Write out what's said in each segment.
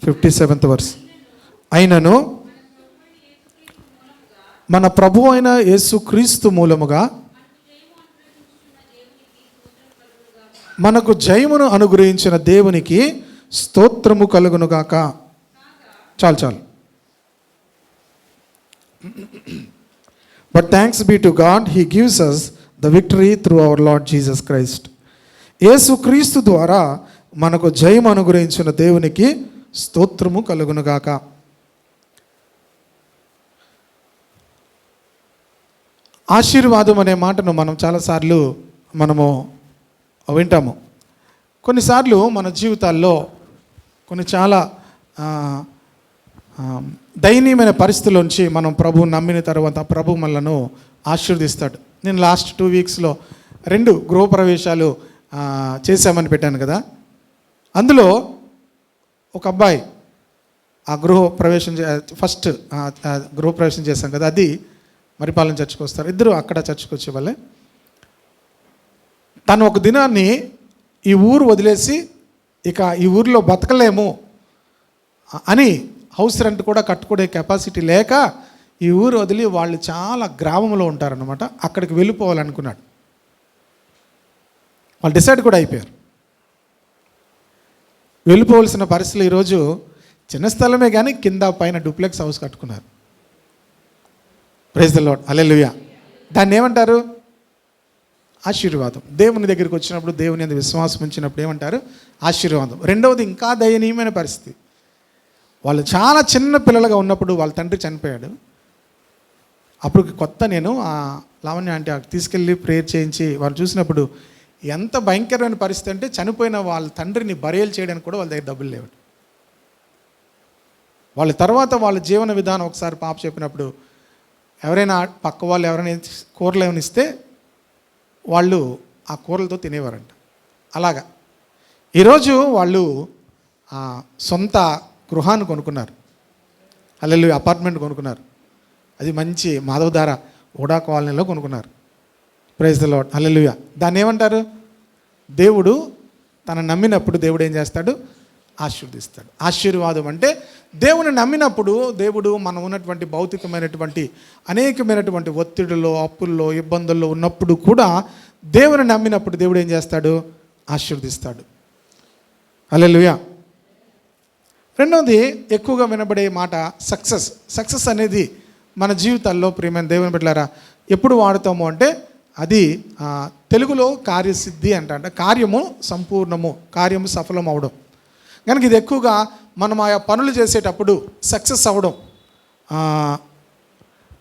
57th verse. అయినను మన ప్రభు అయిన యేసుక్రీస్తు మూలముగా మనకు జయమును అనుగ్రహించిన దేవునికి స్తోత్రము కలుగునుగాక. చాలు. But thanks be to God, he gives us the victory through our Lord Jesus Christ. యేసుక్రీస్తు ద్వారా మనకు జయం అనుగ్రహించిన దేవునికి స్తోత్రము కలుగునుగాక. ఆశీర్వాదం అనే మాటను మనం చాలాసార్లు వింటాము. కొన్నిసార్లు మన జీవితాల్లో కొన్ని చాలా దయనీయమైన పరిస్థితుల్లోంచి మనం ప్రభువు నమ్మిన తర్వాత ప్రభు మనలను ఆశీర్వదిస్తాడు. నేను లాస్ట్ 2 వీక్స్లో 2 గృహప్రవేశాలు చేశామని పెట్టాను కదా. అందులో ఒక అబ్బాయి ఆ ఫస్ట్ గృహప్రవేశం చేశాం కదా, అది మరిపాలెం చర్చికి వస్తారు. ఇద్దరు అక్కడ చర్చికి వచ్చే వాళ్ళే. తను ఒక దినాన్ని ఈ ఊరు వదిలేసి ఇక ఈ ఊరిలో బతకలేము అని హౌస్ రెంట్ కూడా కట్టుకునే కెపాసిటీ లేక ఈ ఊరు వదిలి వాళ్ళు చాలా గ్రామంలో ఉంటారనమాట, అక్కడికి వెళ్ళిపోవాలనుకున్నాడు. వాళ్ళు డిసైడ్ కూడా అయిపోయారు. వెళ్ళిపోవలసిన పరిస్థితులు ఈరోజు చిన్న స్థలమే కానీ కింద పైన డూప్లెక్స్ హౌస్ కట్టుకున్నారు. ప్రైజ్ ది లార్డ్, హల్లెలూయా. దాన్ని ఏమంటారు? ఆశీర్వాదం. దేవుని దగ్గరికి వచ్చినప్పుడు, దేవుని యందు విశ్వాసం ఉంచినప్పుడు ఏమంటారు? ఆశీర్వాదం. రెండవది ఇంకా దయనీయమైన పరిస్థితి. వాళ్ళు చాలా చిన్న పిల్లలుగా ఉన్నప్పుడు వాళ్ళ తండ్రి చనిపోయాడు. అప్పుడు కొత్త నేను ఆ లావణ్య ఆంటీ తీసుకెళ్ళి ప్రేయర్ చేయించి వాళ్ళు చూసినప్పుడు ఎంత భయంకరమైన పరిస్థితి అంటే, చనిపోయిన వాళ్ళ తండ్రిని బరియలు చేయడానికి కూడా వాళ్ళ దగ్గర డబ్బులు లేవు. వాళ్ళ తర్వాత వాళ్ళ జీవన విధానం ఒకసారి పాప చెప్పినప్పుడు, ఎవరైనా పక్క వాళ్ళు ఎవరైనా కూరలు ఏమైనా ఇస్తే వాళ్ళు ఆ కూరలతో తినేవారంట. అలాగా ఈరోజు వాళ్ళు సొంత గృహాన్ని కొనుక్కున్నారు. హల్లెలూయా. అపార్ట్మెంట్ కొనుక్కున్నారు. అది మంచి మాధవధార ఓడా కాలనీలో కొనుక్కున్నారు. ప్రైజ్ ది లార్డ్, హల్లెలూయా. దాన్ని ఏమంటారు? దేవుడు తను నమ్మినప్పుడు దేవుడు ఏం చేస్తాడు? ఆశీర్వదిస్తాడు. ఆశీర్వాదం అంటే దేవుని నమ్మినప్పుడు దేవుడు మనం ఉన్నటువంటి భౌతికమైనటువంటి అనేకమైనటువంటి ఒత్తిడిలో, అప్పుల్లో, ఇబ్బందుల్లో ఉన్నప్పుడు కూడా దేవుని నమ్మినప్పుడు దేవుడు ఏం చేస్తాడు? ఆశీర్వదిస్తాడు. హల్లెలూయా. రెండవది ఎక్కువగా వినబడే మాట సక్సెస్ అనేది మన జీవితాల్లో ప్రియమైన దేవుని బిడ్డలారా ఎప్పుడు వాడుతాము అంటే, అది తెలుగులో కార్యసిద్ధి అంటే కార్యము సంపూర్ణము, కార్యము సఫలం అవడం. కనుక ఇది ఎక్కువగా మనం ఆయా పనులు చేసేటప్పుడు సక్సెస్ అవ్వడం,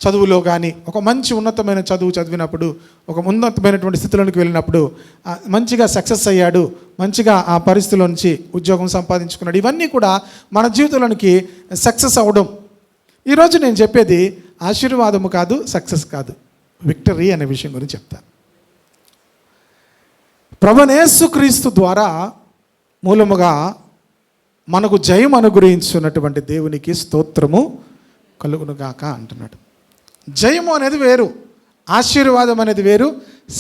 చదువులో కానీ ఒక మంచి ఉన్నతమైన చదువు చదివినప్పుడు, ఒక ఉన్నతమైనటువంటి స్థితిలోనికి వెళ్ళినప్పుడు మంచిగా సక్సెస్ అయ్యాడు, మంచిగా ఆ పరిస్థితిలో నుంచి ఉద్యోగం సంపాదించుకున్నాడు, ఇవన్నీ కూడా మన జీవితంలోనికి సక్సెస్ అవ్వడం. ఈరోజు నేను చెప్పేది ఆశీర్వాదము కాదు, సక్సెస్ కాదు, విక్టరీ అనే విషయం గురించి చెప్తాను. ప్రభువైన యేసుక్రీస్తు ద్వారా మూలముగా మనకు జయం అనుగ్రహించున్నటువంటి దేవునికి స్తోత్రము కలుగునుగాక అంటున్నాడు. జయము అనేది వేరు, ఆశీర్వాదం అనేది వేరు,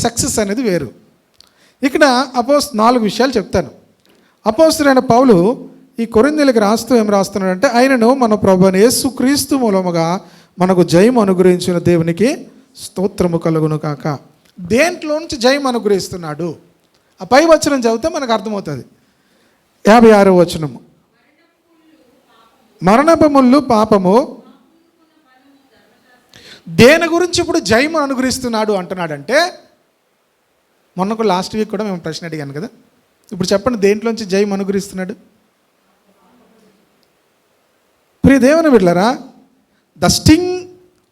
సక్సెస్ అనేది వేరు. ఇక్కడ 4 విషయాలు చెప్తాను. అపోస్తలుడైన పౌలు ఈ కొరింథీయులకు రాస్తూ ఏం రాస్తున్నాడంటే, ఆయనను మన ప్రభువైన యేసుక్రీస్తు మూలముగా మనకు జయం అనుగ్రహించిన దేవునికి స్తోత్రము కలుగునుగాక. దేంట్లో నుంచి జయం అనుగ్రహిస్తున్నాడు? ఆ పై వచనం చదివితే మనకు అర్థమవుతుంది. 56వ వచనము, మరణపు పాపము దేని గురించి ఇప్పుడు జయము అనుగ్రహిస్తున్నాడు అంటున్నాడంటే, మొన్నకు లాస్ట్ వీక్ కూడా మేము ప్రశ్న అడిగాను కదా, ఇప్పుడు చెప్పండి దేంట్లోంచి జయం అనుగ్రహిస్తున్నాడు? ప్రియ దేవుని బిడ్డలారా, the sting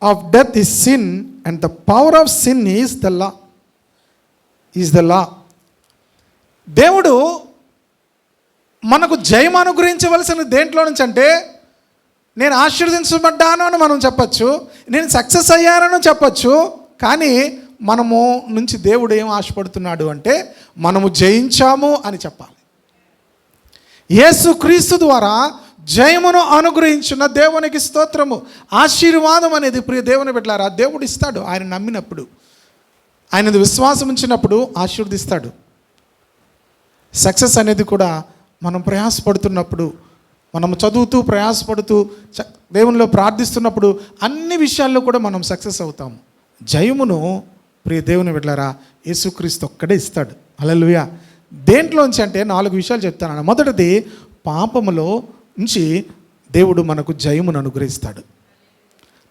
of death is sin and the power of sin is the law. దేవుడు మనకు జయం అనుగ్రహించవలసిన దేంట్లో నుంచి అంటే, నేను ఆశీర్వదించబడ్డాను అని మనం చెప్పచ్చు, నేను సక్సెస్ అయ్యానని చెప్పచ్చు. కానీ మనము నుంచి దేవుడు ఏం ఆశపడుతున్నాడు అంటే, మనము జయించాము అని చెప్పాలి. యేసుక్రీస్తు ద్వారా జయమును అనుగ్రహించిన దేవునికి స్తోత్రము. ఆశీర్వాదం అనేది ప్రియ దేవుని బిడ్డలారా దేవుడు ఇస్తాడు. ఆయన నమ్మినప్పుడు, ఆయన విశ్వాసం ఉంచినప్పుడు ఆశీర్వదిస్తాడు. సక్సెస్ అనేది కూడా మనం ప్రయాసపడుతున్నప్పుడు, మనం చదువుతూ ప్రయాసపడుతూ దేవునిలో ప్రార్థిస్తున్నప్పుడు అన్ని విషయాల్లో కూడా మనం సక్సెస్ అవుతాము. జయమును ప్రియ దేవుని బిడ్డలారా యేసుక్రీస్తు ఒక్కడే ఇస్తాడు. హల్లెలూయా. దేంట్లోంచి అంటే 4 విషయాలు చెప్తాను. మొదటిది, పాపములో నుంచి దేవుడు మనకు జయమును అనుగ్రహిస్తాడు.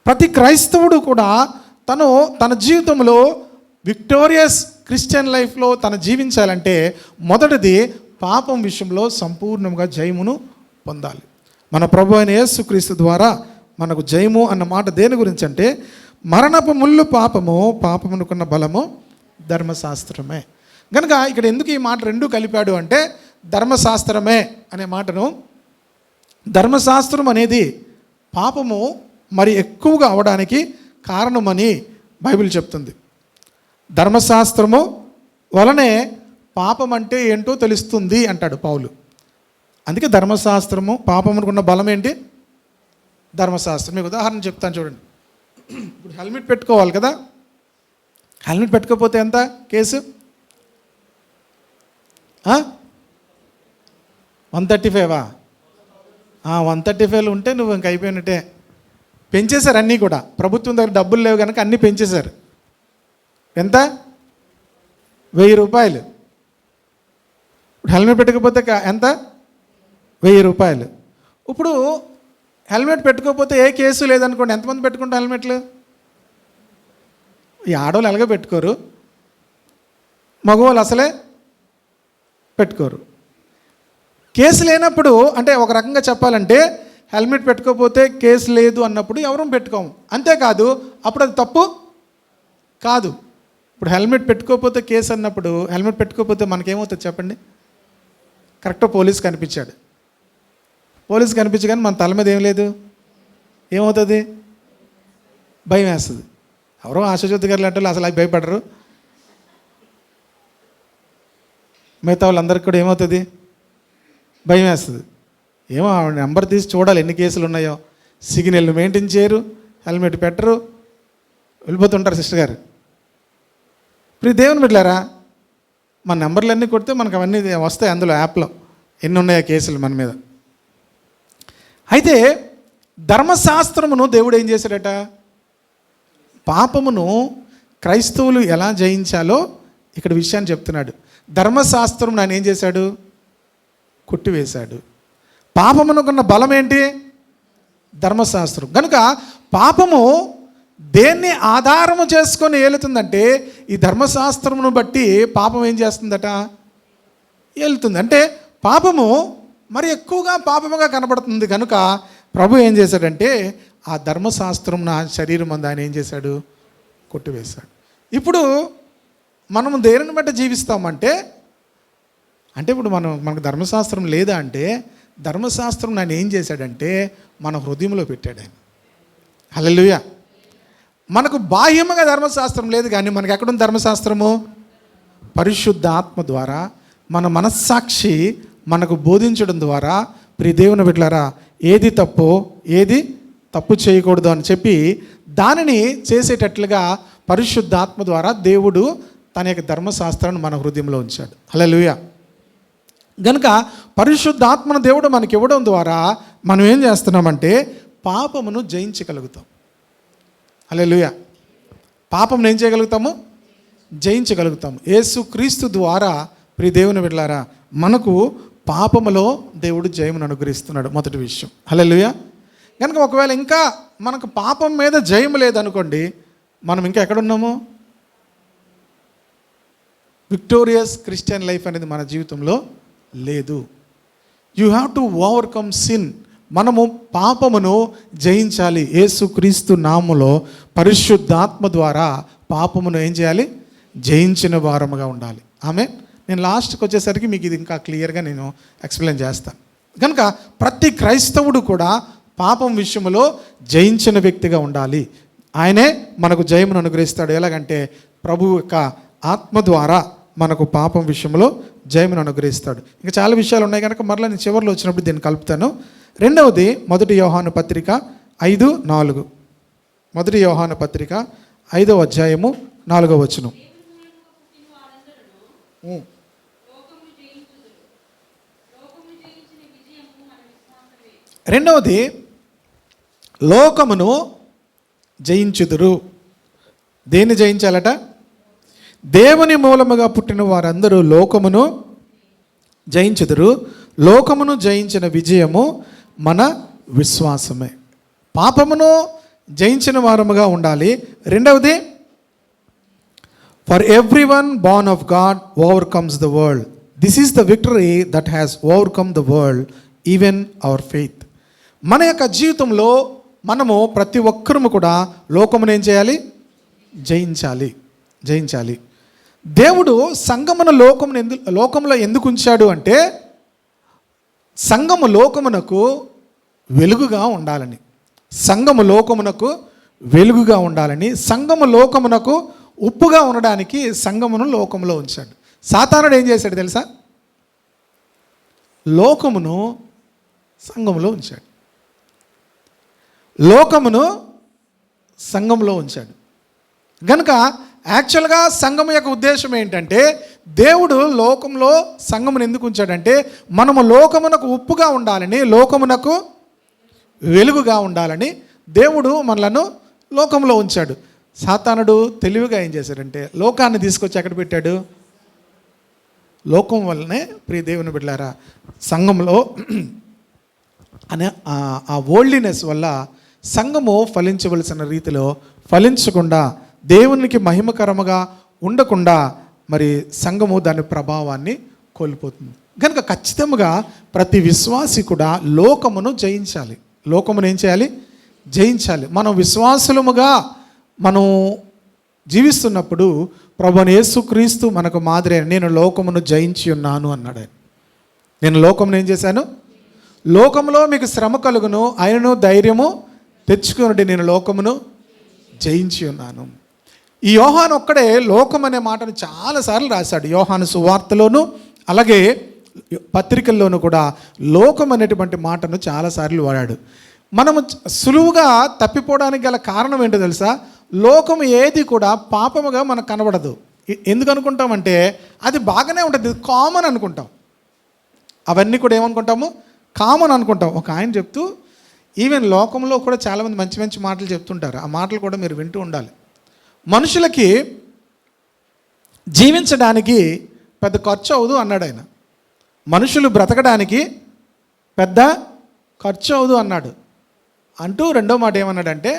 ప్రతి క్రైస్తవుడు కూడా తన జీవితంలో విక్టోరియస్ క్రిస్టియన్ లైఫ్లో తను జీవించాలంటే మొదటిది పాపం విషయంలో సంపూర్ణంగా జయమును పొందాలి. మన ప్రభు అయిన యేసుక్రీస్తు ద్వారా మనకు జయము అన్న మాట దేని గురించి అంటే, మరణపు ముళ్ళు పాపము, పాపమునుకున్న బలము ధర్మశాస్త్రమే. కనుక ఇక్కడ ఎందుకు ఈ మాట రెండు కలిపాడు అంటే, ధర్మశాస్త్రమే అనే మాటను, ధర్మశాస్త్రం అనేది పాపము మరి ఎక్కువగా అవడానికి కారణమని బైబిల్ చెప్తుంది. ధర్మశాస్త్రము వలనే పాపం అంటే ఏంటో తెలుస్తుంది అంటాడు పౌలు. అందుకే ధర్మశాస్త్రము, పాపమునుకున్న బలం ఏంటి? ధర్మశాస్త్రం. మీకు ఉదాహరణ చెప్తాను చూడండి. ఇప్పుడు హెల్మెట్ పెట్టుకోవాలి కదా, హెల్మెట్ పెట్టుకోకపోతే ఎంత కేసు? 135 135 ఉంటే నువ్వు ఇంక అయిపోయినట్టే. పెంచేశారు అన్నీ కూడా. ప్రభుత్వం దగ్గర డబ్బులు లేవు కనుక అన్నీ పెంచేశారు. ఎంత? 1000 రూపాయలు. హెల్మెట్ పెట్టకపోతే ఎంత? 1000 రూపాయలు. ఇప్పుడు హెల్మెట్ పెట్టుకోకపోతే ఏ కేసు లేదనుకోండి, ఎంతమంది పెట్టుకుంటారు హెల్మెట్లు? ఈ ఆడవాళ్ళు ఎలాగో పెట్టుకోరు, మగవాళ్ళు అసలే పెట్టుకోరు. కేసు లేనప్పుడు అంటే ఒక రకంగా చెప్పాలంటే హెల్మెట్ పెట్టుకోకపోతే కేసు లేదు అన్నప్పుడు ఎవరూ పెట్టుకోము. అంతేకాదు అప్పుడు అది తప్పు కాదు. ఇప్పుడు హెల్మెట్ పెట్టుకోకపోతే కేసు అన్నప్పుడు, హెల్మెట్ పెట్టుకోకపోతే మనకేమవుతుంది చెప్పండి? కరెక్ట్గా పోలీస్ కనిపించాడు, పోలీస్ కనిపించగానే మన తల మీద ఏం లేదు, ఏమవుతుంది? భయం వేస్తుంది. ఎవరో ఆశజ్యోతి గారు లాంటి అసలు అవి భయపడరు. మిగతా వాళ్ళందరికీ కూడా ఏమవుతుంది? భయం వేస్తుంది. ఏమో నెంబర్ తీసి చూడాలి ఎన్ని కేసులు ఉన్నాయో. సిగ్నల్ మెయింటైన్ చేయరు, హెల్మెట్ పెట్టరు, వెళ్ళిపోతుంటారు. సిస్టర్ గారు, ఇప్పుడు దేవుని బిడ్డలారా, మన నెంబర్లన్నీ కొడితే మనకు అవన్నీ వస్తాయి అందులో, యాప్లో ఎన్ని ఉన్నాయో కేసులు మన మీద. అయితే ధర్మశాస్త్రమును దేవుడు ఏం చేశాడట? పాపమును క్రైస్తవులు ఎలా జయించాలో ఇక్కడ విషయాన్ని చెప్తున్నాడు. ధర్మశాస్త్రం నన్ను ఏం చేశాడు? కొట్టివేశాడు. పాపమునుకున్న బలం ఏంటి? ధర్మశాస్త్రం. కనుక పాపము దేన్ని ఆధారము చేసుకొని ఏలుతుందంటే, ఈ ధర్మశాస్త్రమును బట్టి పాపం ఏం చేస్తుందట? ఏలుతుంది. అంటే పాపము మరి ఎక్కువగా పాపముగా కనబడుతుంది. కనుక ప్రభు ఏం చేశాడంటే ఆ ధర్మశాస్త్రం నా శరీరం అందు ఆయన ఏం చేశాడు? కొట్టివేశాడు. ఇప్పుడు మనము దేనిని బట్టి జీవిస్తామంటే, ఇప్పుడు మనకు ధర్మశాస్త్రం లేదా అంటే, ధర్మశాస్త్రం నన్ను ఏం చేశాడంటే మన హృదయంలో పెట్టాడు ఆయన. హల్లెలూయా. మనకు బాహ్యముగా ధర్మశాస్త్రం లేదు, కానీ మనకు ఎక్కడుంది ధర్మశాస్త్రము? పరిశుద్ధ ఆత్మ ద్వారా మన మనస్సాక్షి మనకు బోధించడం ద్వారా, ప్రియ దేవుని బిడ్డలారా, ఏది తప్పో ఏది తప్పు చేయకూడదు అని చెప్పి దానిని చేసేటట్లుగా పరిశుద్ధాత్మ ద్వారా దేవుడు తన యొక్క ధర్మశాస్త్రాన్ని మన హృదయంలో ఉంచాడు. హల్లెలూయా. కనుక పరిశుద్ధాత్మను దేవుడు మనకి ఇవ్వడం ద్వారా మనం ఏం చేస్తున్నామంటే పాపమును జయించగలుగుతాం. హల్లెలూయా. పాపమును ఏం చేయగలుగుతాము? జయించగలుగుతాము. యేసుక్రీస్తు ద్వారా ప్రియ దేవుని బిడ్డలారా మనకు పాపములో దేవుడు జయమును అనుగ్రహిస్తున్నాడు. మొదటి విషయం. హల్లెలూయా. కనుక ఒకవేళ ఇంకా మనకు పాపం మీద జయము లేదనుకోండి, మనం ఇంకా ఎక్కడున్నాము? విక్టోరియస్ క్రిస్టియన్ లైఫ్ అనేది మన జీవితంలో లేదు. You have to overcome sin. మనము పాపమును జయించాలి. యేసుక్రీస్తు నామములో పరిశుద్ధాత్మ ద్వారా పాపమును ఏం చేయాలి? జయించిన వారముగా ఉండాలి. ఆమె నేను లాస్ట్కి వచ్చేసరికి మీకు ఇది ఇంకా క్లియర్గా నేను ఎక్స్ప్లెయిన్ చేస్తాను. కనుక ప్రతి క్రైస్తవుడు కూడా పాపం విషయంలో జయించిన వ్యక్తిగా ఉండాలి. ఆయనే మనకు జయమును అనుగ్రహిస్తాడు. ఎలాగంటే ప్రభు యొక్క ఆత్మ ద్వారా మనకు పాపం విషయంలో జయమును అనుగ్రహిస్తాడు. ఇంకా చాలా విషయాలు ఉన్నాయి కనుక మరలా నేను చివరిలో వచ్చినప్పుడు దీన్ని కలుపుతాను. రెండవది 1 యోహాను పత్రిక 5:4. 1 యోహాను పత్రిక 5వ అధ్యాయము 4వ వచనం. రెండవది, లోకమును జయించుదురు. దేన్ని జయించాలట? దేవుని మూలముగా పుట్టిన వారందరూ లోకమును జయించుదురు. లోకమును జయించిన విజయము మన విశ్వాసమే. పాపమును జయించిన వారముగా ఉండాలి. రెండవది, for every one born of God overcomes the world. This is the victory that has overcome the world, even our faith. మన యొక్క జీవితంలో మనము ప్రతి ఒక్కరము కూడా లోకమును ఏం చేయాలి? జయించాలి. దేవుడు సంఘమును లోకములో ఎందుకు ఉంచాడు అంటే, సంఘము లోకమునకు వెలుగుగా ఉండాలని. సంఘము లోకమునకు వెలుగుగా ఉండాలని, సంఘము లోకమునకు ఉప్పుగా ఉండడానికి సంఘమును లోకములో ఉంచాడు. సాతానుడు ఏం చేశాడు తెలుసా? లోకమును సంఘములో ఉంచాడు. లోకమును సంఘంలో ఉంచాడు. కనుక యాక్చువల్గా సంఘం యొక్క ఉద్దేశం ఏంటంటే, దేవుడు లోకంలో సంఘమును ఎందుకు ఉంచాడంటే, మనము లోకమునకు ఉప్పుగా ఉండాలని, లోకమునకు వెలుగుగా ఉండాలని దేవుడు మనలను లోకంలో ఉంచాడు. సాతానుడు తెలివిగా ఏం చేశాడంటే, లోకాన్ని తీసుకొచ్చి ఎక్కడ పెట్టాడు? లోకం వల్లనే ప్రియ దేవుని బిడ్డలారా, సంఘంలో అనే ఆ వరల్డ్లీనెస్ వల్ల సంఘము ఫలించవలసిన రీతిలో ఫలించకుండా, దేవునికి మహిమకరముగా ఉండకుండా మరి సంఘము దాని ప్రభావాన్ని కోల్పోతుంది. కనుక ఖచ్చితంగా ప్రతి విశ్వాసి కూడా లోకమును జయించాలి. లోకమును ఏం చేయాలి? జయించాలి. మనం విశ్వాసులముగా మనం జీవిస్తున్నప్పుడు ప్రభువైన యేసుక్రీస్తు మనకు మాదిరి. నేను లోకమును జయించి ఉన్నాను అన్నాడు ఆయన. నేను లోకమును ఏం చేశాను? లోకంలో మీకు శ్రమ కలుగును, ఆయనను ధైర్యము తెచ్చుకున్నట్టు నేను లోకమును జయించి ఉన్నాను. ఈ యోహాను ఒక్కడే లోకం అనే మాటను చాలాసార్లు రాశాడు. యోహాను సువార్తలోను అలాగే పత్రికల్లోనూ కూడా లోకం అనేటువంటి మాటను చాలాసార్లు వాడాడు. మనము సులువుగా తప్పిపోవడానికి గల కారణం ఏంటో తెలుసా? లోకం ఏది కూడా పాపముగా మనకు కనబడదు. ఎందుకు అనుకుంటామంటే, అది బాగానే ఉంటుంది, కామన్ అనుకుంటాం. అవన్నీ కూడా ఏమనుకుంటాము? కామన్ అనుకుంటాం. ఒక ఆయన చెప్తూ, ఈవెన్ లోకంలో కూడా చాలామంది మంచి మంచి మాటలు చెప్తుంటారు. ఆ మాటలు కూడా మీరు వింటూ ఉండాలి. మనుషులకి జీవించడానికి పెద్ద ఖర్చు అవ్వదు అన్నాడు ఆయన. మనుషులు బ్రతకడానికి పెద్ద ఖర్చు అవ్వదు అన్నాడు. అంటూ రెండో మాట ఏమన్నాడంటే,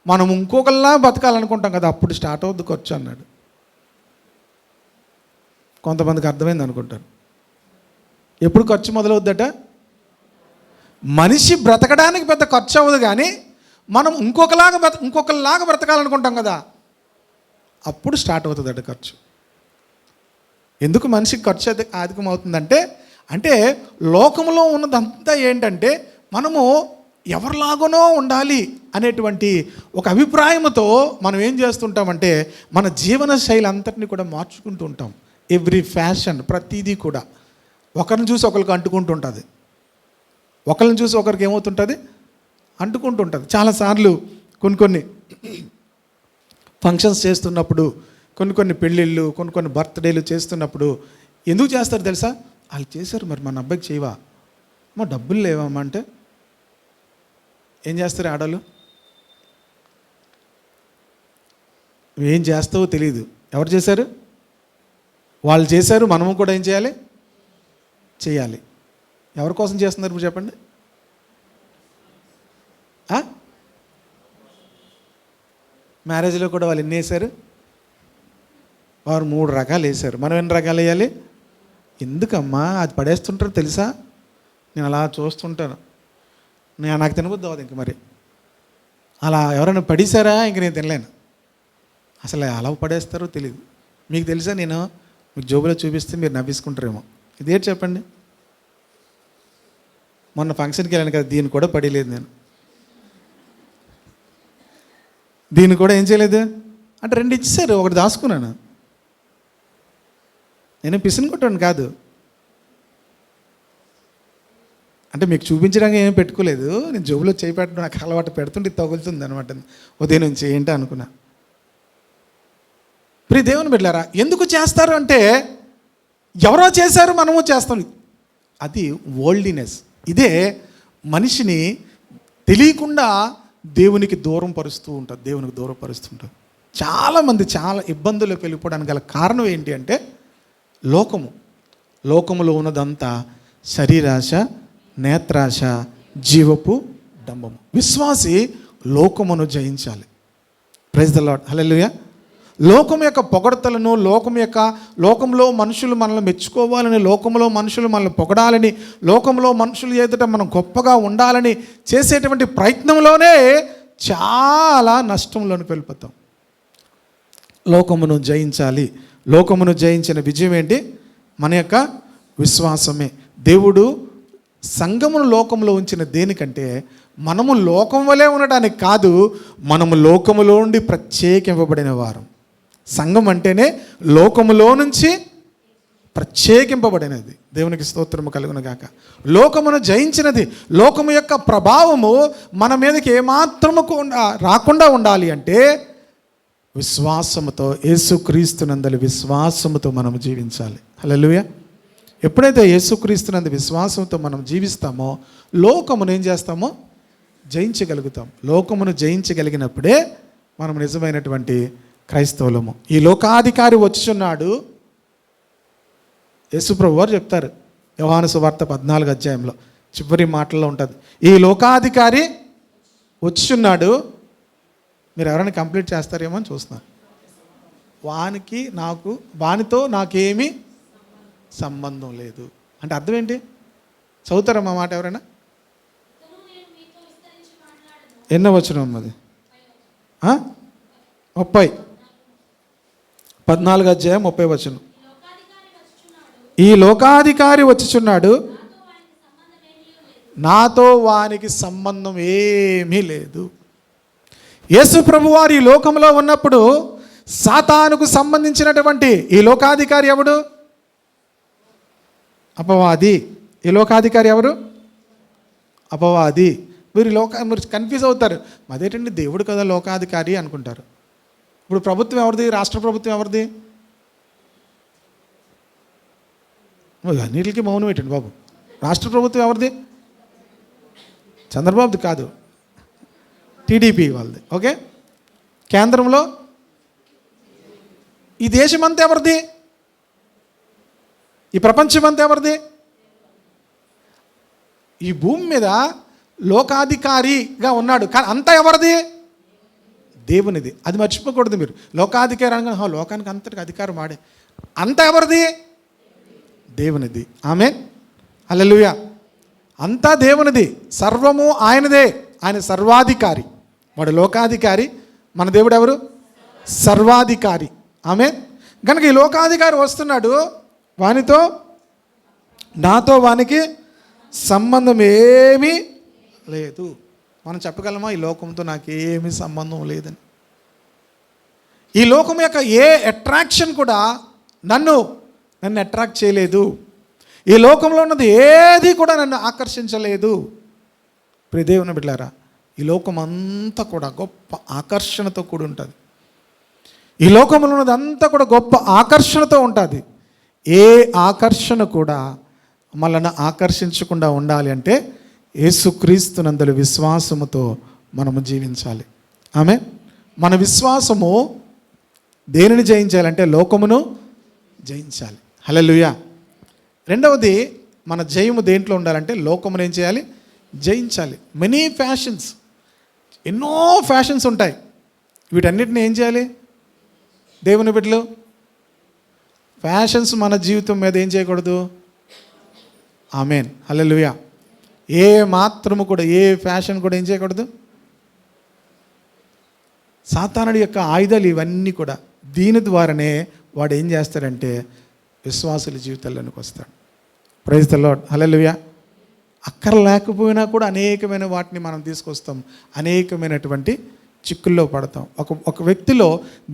మనం ఇంకొకలా బతకాలనుకుంటాం కదా, అప్పుడు స్టార్ట్ అవుద్ది ఖర్చు అన్నాడు. కొంతమందికి అర్థమైంది అనుకుంటారు. ఎప్పుడు ఖర్చు మొదలవుద్దట? మనిషి బ్రతకడానికి పెద్ద ఖర్చు అవ్వదు, కానీ మనం ఇంకొకలాగా బ్రతకాలనుకుంటాం కదా, అప్పుడు స్టార్ట్ అవుతుందట ఖర్చు. ఎందుకు మనిషికి ఖర్చు అధికమవుతుందంటే, అంటే లోకంలో ఉన్నదంతా ఏంటంటే, మనము ఎవరిలాగానో ఉండాలి అనేటువంటి ఒక అభిప్రాయంతో మనం ఏం చేస్తుంటామంటే, మన జీవన శైలి అంతటిని కూడా మార్చుకుంటూ ఉంటాం. ఎవ్రీ ఫ్యాషన్, ప్రతిదీ కూడా ఒకరిని చూసి ఒకరికి అంటుకుంటూ ఉంటుంది. ఒకరిని చూసి ఒకరికి ఏమవుతుంటుంది? అంటుకుంటూ ఉంటుంది. చాలాసార్లు కొన్ని ఫంక్షన్స్ చేస్తున్నప్పుడు, కొన్ని పెళ్ళిళ్ళు, కొన్ని బర్త్డేలు చేస్తున్నప్పుడు ఎందుకు చేస్తారు తెలుసా? వాళ్ళు చేశారు, మరి మన అబ్బాయికి చేయవా? మా డబ్బులు లేవమ్మా అంటే ఏం చేస్తారు ఆడవాళ్ళు? ఏం చేస్తావో తెలియదు. ఎవరు చేశారు? వాళ్ళు చేశారు. మనము కూడా ఏం చేయాలి? చేయాలి. ఎవరి కోసం చేస్తున్నారు ఇప్పుడు చెప్పండి? మ్యారేజ్లో కూడా వాళ్ళు ఎన్ని వేశారు? వారు 3 రకాలు వేశారు. మనం ఎన్ని రకాలు వేయాలి? ఎందుకమ్మా అది పడేస్తుంటారు తెలుసా? నేను అలా చూస్తుంటాను. నాకు తినబుద్ధి అవ్వదు. ఇంక మరి అలా ఎవరైనా పడేశారా? ఇంక నేను తినలేను. అసలు అలా పడేస్తారో తెలియదు. మీకు తెలుసా? నేను మీకు జోబులో చూపిస్తే మీరు నవ్వేసుకుంటారేమో. ఇదేంటి చెప్పండి? మొన్న ఫంక్షన్కి వెళ్ళాను కదా, దీన్ని కూడా పడేయలేదు నేను. దీన్ని కూడా ఏం చేయలేదు అంటే 2 ఇచ్చేసారు, ఒకటి దాచుకున్నాను. నేను పిసిని కొట్టాను కాదు, అంటే మీకు చూపించడానికి ఏమీ పెట్టుకోలేదు. నేను జోబులో చేయి పెట్టడం నాకు అలవాటు, పెడుతుంటే తగులుతుంది అనమాట ఉదయం నుంచి. ఏంటి అనుకున్నా. ప్రియ దేవుని బిడ్డలారా, ఎందుకు చేస్తారు అంటే, ఎవరో చేశారు మనము చేస్తాం. అది వరల్డ్లీనెస్. ఇదే మనిషిని తెలియకుండా దేవునికి దూరం పరుస్తూ ఉంటుంది, దేవునికి దూరం పరుస్తుంటుంది. చాలామంది చాలా ఇబ్బందులకు వెళ్ళిపోవడానికి గల కారణం ఏంటి అంటే లోకములో ఉన్నదంతా శరీరాశ, నేత్రాశ, జీవపు డంబము. విశ్వాసి లోకమును జయించాలి. ప్రైజ్ ద లార్డ్, హల్లెలూయా. లోకం యొక్క పొగడతలను, లోకంలో మనుషులు మనల్ని మెచ్చుకోవాలని, లోకంలో మనుషులు మనల్ని పొగడాలని, లోకంలో మనుషులు ఎదుట మనం గొప్పగా ఉండాలని చేసేటువంటి ప్రయత్నంలోనే చాలా నష్టంలోనికి వెళ్ళిపోతాం. లోకమును జయించాలి. లోకమును జయించిన విజయం ఏంటి? మన యొక్క విశ్వాసమే. దేవుడు సంఘమును లోకంలో ఉంచిన దేనికంటే మనము లోకం వలె ఉండడానికి కాదు, మనము లోకములో నుండి ప్రత్యేకింపబడిన వారం. సంఘం అంటేనే లోకములో నుంచి ప్రత్యేకింపబడినది. దేవునికి స్తోత్రము కలుగును గాక. లోకమును జయించినది. లోకము యొక్క ప్రభావము మన మీదకి ఏమాత్రము రాకుండా ఉండాలి అంటే విశ్వాసముతో, యేసుక్రీస్తునందలి విశ్వాసముతో మనము జీవించాలి. హల్లెలూయా. ఎప్పుడైతే యేసుక్రీస్తునందు విశ్వాసంతో మనం జీవిస్తామో లోకమును ఏం చేస్తామో జయించగలుగుతాం. లోకమును జయించగలిగినప్పుడే మనం నిజమైనటువంటి క్రైస్తవులము. ఈ లోకాధికారి వచ్చుచున్నాడు. యేసుప్రభు వారు చెప్తారు యోహాను సువార్త 14వ అధ్యాయంలో చివరి మాటల్లో ఉంటుంది, ఈ లోకాధికారి వచ్చుచున్నాడు. మీరు ఎవరైనా కంప్లీట్ చేస్తారేమో అని చూస్తున్నారు. వానితో నాకేమీ సంబంధం లేదు అంటే అర్థం ఏంటి? చదువుతారా మా మాట ఎవరైనా? ఎన్నో వచనం అది? 30, 14వ అధ్యాయం 30వ వచనం. ఈ లోకాధికారి వచ్చుచున్నాడు, నాతో వానికి సంబంధం ఏమీ లేదు. యేసు ప్రభు వారు ఈ లోకంలో ఉన్నప్పుడు సాతానుకు సంబంధించినటువంటి ఈ లోకాధికారి ఎవడు? అపవాది. ఈ లోకాధికారి ఎవరు? అపవాది. మీరు కన్ఫ్యూజ్ అవుతారు, అదేంటండి దేవుడు కదా లోకాధికారి అనుకుంటారు. ఇప్పుడు ప్రభుత్వం ఎవరిది? రాష్ట్ర ప్రభుత్వం ఎవరిది? అన్నిటికీ మౌనం ఏంటండి బాబు? రాష్ట్ర ప్రభుత్వం ఎవరిది? చంద్రబాబుది కాదు, టీడీపీ వాళ్ళది. ఓకే. కేంద్రంలో ఈ దేశమంతా ఎవరిది? ఈ ప్రపంచమంతా ఎవరిది? ఈ భూమి మీద లోకాధికారిగా ఉన్నాడు, కానీ అంతా ఎవరిది? దేవునిది. అది మర్చిపోకూడదు మీరు. లోకాధికారి అనగా లోకానికి అంతటికి అధికారం ఆడే, అంతా ఎవరిది? దేవునిది. ఆమేన్, హల్లెలూయా. అంతా దేవునిది, సర్వము ఆయనదే. ఆయన సర్వాధికారి. వాడు లోకాధికారి, మన దేవుడు ఎవరు? సర్వాధికారి. ఆమేన్. కనుక ఈ లోకాధికారి వస్తున్నాడు, నాతో వానికి సంబంధం ఏమీ లేదు. మనం చెప్పగలమా ఈ లోకంతో నాకేమీ సంబంధం లేదని? ఈ లోకం యొక్క ఏ అట్రాక్షన్ కూడా నన్ను అట్రాక్ట్ చేయలేదు. ఈ లోకంలో ఉన్నది ఏది కూడా నన్ను ఆకర్షించలేదు. ప్రియ దేవుని బిడ్డలారా, ఈ లోకం అంతా కూడా గొప్ప ఆకర్షణతో కూడి ఉంటుంది. ఈ లోకంలో ఉన్నది అంతా కూడా గొప్ప ఆకర్షణతో ఉంటుంది. ఏ ఆకర్షణ కూడా మనల్ని ఆకర్షించకుండా ఉండాలి అంటే యేసుక్రీస్తునందలి విశ్వాసముతో మనము జీవించాలి. ఆమేన్. మన విశ్వాసము దేనిని జయించాలంటే లోకమును జయించాలి. హల్లెలూయా. రెండవది, మన జయము దేంట్లో ఉండాలంటే లోకమును ఏం చేయాలి? జయించాలి. మెనీ ఫ్యాషన్స్, ఎన్నో ఫ్యాషన్స్ ఉంటాయి. వీటన్నిటిని ఏం చేయాలి? దేవుని బిడ్డలు, ఫ్యాషన్స్ మన జీవితం మీద ఏం చేయకూడదు. ఆమేన్, హల్లెలూయా. ఏ మాత్రము కూడా ఏ ఫ్యాషన్ కూడా ఏం చేయకూడదు. సాతానుడి యొక్క ఆయుధాలు ఇవన్నీ కూడా దీని ద్వారానే వాడు ఏం చేస్తాడంటే విశ్వాసుల జీవితాల్లోనికి వస్తాడు. ప్రైజ్ ద లార్డ్, హల్లెలూయా. అక్కర లేకపోయినా కూడా అనేకమైన వాటిని మనం తీసుకొస్తాం, అనేకమైనటువంటి చిక్కుల్లో పడతాం. ఒక వ్యక్తిలో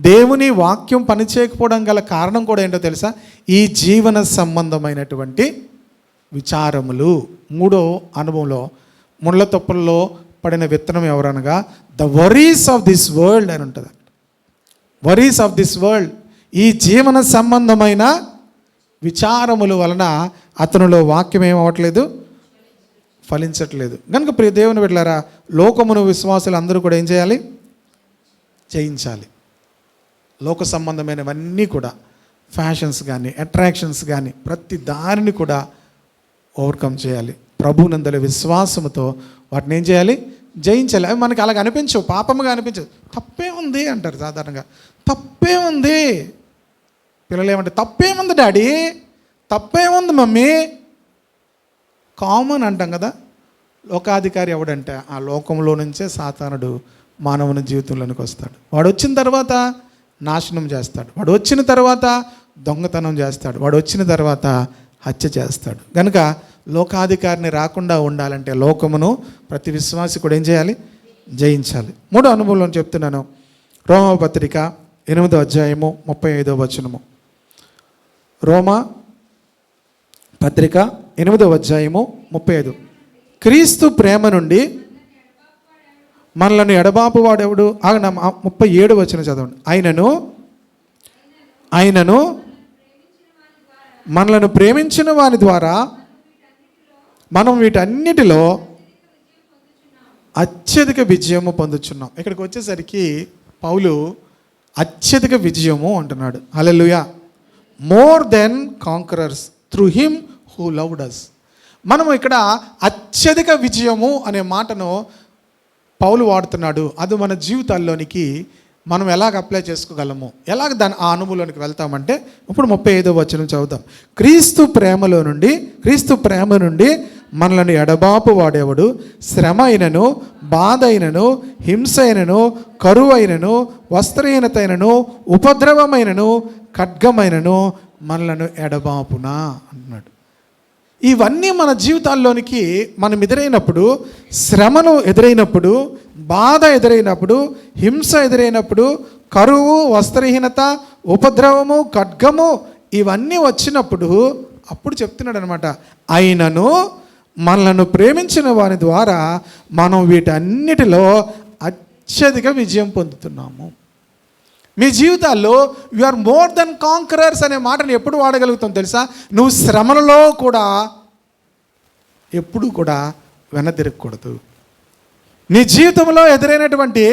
దేవుని వాక్యం పనిచేయకపోవడం గల కారణం కూడా ఏంటో తెలుసా? ఈ జీవన సంబంధమైనటువంటి విచారములు. మూడో అనుభవంలో ముళ్ళ తొప్పల్లో పడిన విత్తనం ఎవరనగా the worries of this world అని ఉంటుంది. వరీస్ ఆఫ్ దిస్ వరల్డ్, ఈ జీవన సంబంధమైన విచారముల వలన అతనిలో వాక్యం ఏమవట్లేదు, ఫలించట్లేదు. కనుక ప్రియ దేవుని బిడ్డలారా, లోకమును విశ్వాసులు అందరూ కూడా ఏం చేయాలి? జయించాలి. లోక సంబంధమైనవన్నీ కూడా, ఫ్యాషన్స్ కానీ అట్రాక్షన్స్ కానీ ప్రతి దానిని కూడా ఓవర్కమ్ చేయాలి. ప్రభువునందలి విశ్వాసముతో వాటిని ఏం చేయాలి? జయించాలి. అవి మనకి అలాగ అనిపించవు, పాపముగా అనిపించవు. తప్పే ఉంది అంటారు సాధారణంగా. తప్పే ఉంది. పిల్లలు ఏమంటే తప్పేముంది డాడీ, తప్పేముంది మమ్మీ, కామన్ అంటాం కదా. లోకాధికారి ఎవడంటే ఆ లోకంలో నుంచే సాతానుడు మానవుని జీవితంలోనికి వస్తాడు. వాడు వచ్చిన తర్వాత నాశనం చేస్తాడు, వాడు వచ్చిన తర్వాత దొంగతనం చేస్తాడు, వాడు వచ్చిన తర్వాత హత్య చేస్తాడు. కనుక లోకాధికారిని రాకుండా ఉండాలంటే లోకమును ప్రతి విశ్వాసి కూడా ఏం చేయాలి? జయించాలి. 3వ అనుభవంలో చెప్తున్నాను. రోమపత్రిక 8వ అధ్యాయము 35వ వచనము. రోమా పత్రిక 8వ అధ్యాయము 35. క్రీస్తు ప్రేమ నుండి మనలను ఎడబాపు వాడెవడు? 37వ వచనం చదవండి. ఆయనను మనలను ప్రేమించిన వాని ద్వారా మనం వీటన్నిటిలో అత్యధిక విజయము పొందుచున్నాం. ఇక్కడికి వచ్చేసరికి పౌలు అత్యధిక విజయము అంటున్నాడు. హల్లెలూయా. More than conquerors through him who loved us. మనము ఇక్కడ అత్యధిక విజయము అనే మాటను పౌలు వాడుతున్నాడు. అది మన జీవితాల్లోనికి మనం ఎలాగ అప్లై చేసుకోగలము, ఎలాగ దాని ఆ అనుభవంలోనికి వెళ్తామంటే ఇప్పుడు 35వ వచనం చదువుతాం. క్రీస్తు ప్రేమ నుండి మనలను ఎడబాపు వాడేవాడు శ్రమ అయినను, బాధ అయినను, హింస అయినను, కరువు అయినను, వస్త్రహీనత అయినను, ఉపద్రవమైనను, ఖడ్గమైనను మనలను ఎడబాపునా అన్నాడు. ఇవన్నీ మన జీవితాల్లోనికి మనం ఎదురైనప్పుడు, శ్రమను ఎదురైనప్పుడు, బాధ ఎదురైనప్పుడు, హింస ఎదురైనప్పుడు, కరువు, వస్త్రహీనత, ఉపద్రవము, ఖడ్గము ఇవన్నీ వచ్చినప్పుడు అప్పుడు చెప్తున్నాడు అనమాట, అయినను మనలను ప్రేమించిన వారి ద్వారా మనం వీటన్నిటిలో అత్యధిక విజయం పొందుతున్నాము. మీ జీవితాల్లో you are more than conquerors అనే మాటను ఎప్పుడు వాడగలుగుతాం తెలుసా? నువ్వు శ్రమలలో కూడా ఎప్పుడు కూడా వెనతిరగకూడదు. నీ జీవితంలో ఎదురైనటువంటి